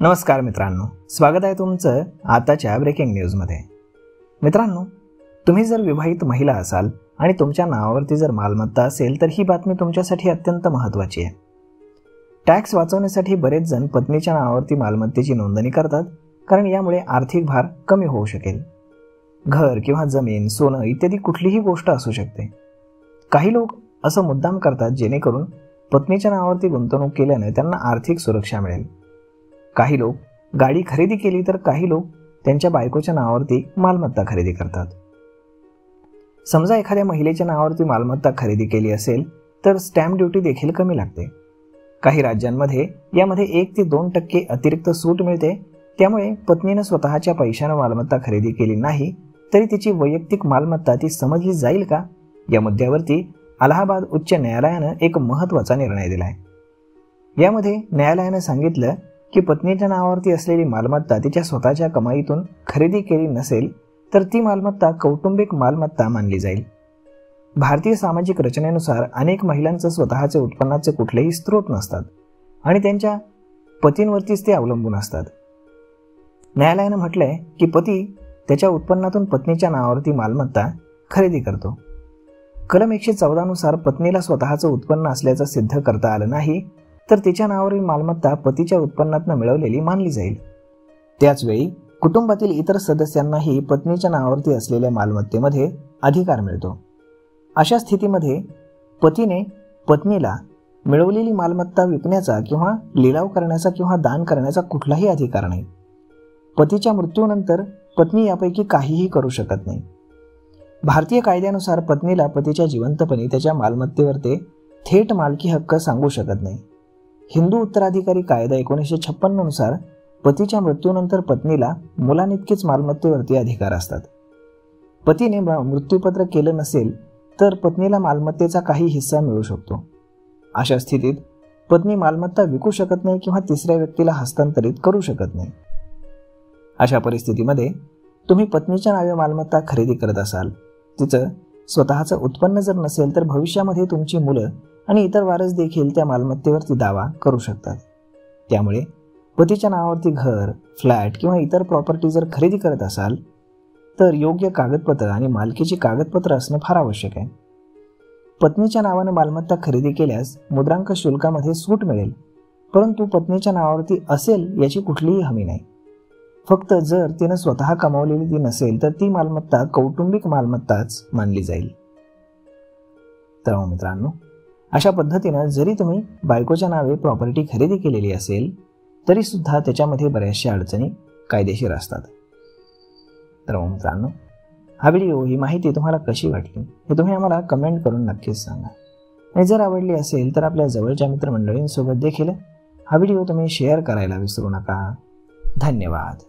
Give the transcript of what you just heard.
नमस्कार मित्रांनो, स्वागत आहे तुमचं आताच्या ब्रेकिंग न्यूजमध्ये। मित्रांनो, तुम्ही जर विवाहित महिला असाल आणि तुमच्या नावावरती जर मालमत्ता असेल तर ही बातमी तुमच्यासाठी अत्यंत महत्त्वाची आहे। टॅक्स वाचवण्यासाठी बरेच जण पत्नीच्या नावावरती मालमत्तेची नोंदणी करतात, कारण यामुळे आर्थिक भार कमी होऊ शकेल। घर किंवा जमीन, सोनं इत्यादी कुठलीही गोष्ट असू शकते। काही लोक असं मुद्दाम करतात जेणेकरून पत्नीच्या नावावरती गुंतवणूक केल्याने त्यांना आर्थिक सुरक्षा मिळेल। काही लोक गाडी खरेदी केली तर काही लोक त्यांच्या बायकोच्या नावावरती मालमत्ता खरेदी करतात। समजा एखाद्या महिलेच्या नावावरती मालमत्ता खरेदी केली असेल तर स्टॅम्प ड्युटी देखील कमी लागते। काही राज्यांमध्ये यामध्ये 1 ते 2% अतिरिक्त सूट मिळते। त्यामुळे पत्नीने स्वतःच्या पैशाने मालमत्ता खरेदी केली नाही तरी तिची वैयक्तिक मालमत्ता ती समजली जाईल का, या मुद्द्यावरती अलाहाबाद उच्च न्यायालयाने एक महत्त्वाचा निर्णय दिलाय। यामध्ये न्यायालयाने सांगितलं की पत्नीच्या नावावरती असलेली मालमत्ता तिच्या स्वतःच्या कमाईतून खरेदी केली नसेल तर ती मालमत्ता कौटुंबिक मालमत्ता मानली जाईल। भारतीय सामाजिक रचनेनुसार अनेक महिलांचे स्वतःचे उत्पन्नाचे कुठलेही स्रोत नसतात आणि त्यांच्या पतींवरतीच ते अवलंबून असतात। न्यायालयाने म्हटलंय की पती त्याच्या उत्पन्नातून पत्नीच्या नावावरती मालमत्ता खरेदी करतो। कलम 114 नुसार पत्नीला स्वतःचे उत्पन्न असल्याचं सिद्ध करता आलं नाही तर तिच्या नावावरील मालमत्ता पतीच्या उत्पन्नातून मिळवलेली मानली जाईल। त्याचवेळी कुटुंबातील इतर सदस्यांनाही पत्नीच्या नावावरती असलेल्या मालमत्तेमध्ये अधिकार मिळतो। अशा स्थितीमध्ये पतीने पत्नीला मिळवलेली मालमत्ता विकण्याचा किंवा लिलाव करण्याचा किंवा दान करण्याचा कुठलाही अधिकार नाही। पतीच्या मृत्यूनंतर पत्नी यापैकी काहीही करू शकत नाही। भारतीय कायद्यानुसार पत्नीला पतीच्या जिवंतपणी त्याच्या मालमत्तेवर ते थेट मालकी हक्क सांगू शकत नाही। हिंदू उत्तराधिकारी कायदा 1956 नुसार पतीच्या मृत्यूनंतर पत्नीला मुलांइतकेच मालमत्तेवरती अधिकार असतात। पतीने मृत्यूपत्र केलं नसेल तर पत्नीला मालमत्तेचा काही हिस्सा मिळू शकतो। अशा स्थितीत पत्नी मालमत्ता विकू शकत नाही किंवा तिसऱ्या व्यक्तीला हस्तांतरित करू शकत नाही। अशा परिस्थितीमध्ये तुम्ही पत्नीच्या नावे मालमत्ता खरेदी करत असाल, तिचं स्वतःचं उत्पन्न जर नसेल तर भविष्यामध्ये तुमची मुलं आणि इतर वारस देखील त्या मालमत्तेवरती दावा करू शकतात। त्यामुळे पतीच्या नावावरती घर, फ्लॅट किंवा इतर प्रॉपर्टी जर खरेदी करत असाल तर योग्य कागदपत्र आणि मालकीची कागदपत्र असणं फार आवश्यक आहे। पत्नीच्या नावाने मालमत्ता खरेदी केल्यास मुद्रांक शुल्कामध्ये सूट मिळेल, परंतु पत्नीच्या नावावरती असेल याची कुठलीही हमी नाही। फक्त जर तिने स्वतः कमावलेली ती नसेल तर ती मालमत्ता कौटुंबिक मालमत्ताच मानली जाईल। तर मित्रांनो, अशा पद्धतीने जरी तुम्ही बायकोच्या नावे प्रॉपर्टी खरेदी केलेली असेल तरी सुद्धा त्याच्यामध्ये बऱ्याचशा अडचणी कायदेशीर असतात। तर मित्रांनो, हा व्हिडिओ, ही माहिती तुम्हाला कशी वाटली हे तुम्ही आम्हाला कमेंट करून नक्कीच सांगा। आणि जर आवडली असेल तर आपल्या जवळच्या मित्रमंडळींसोबत देखील हा व्हिडिओ तुम्ही शेअर करायला विसरू नका। धन्यवाद।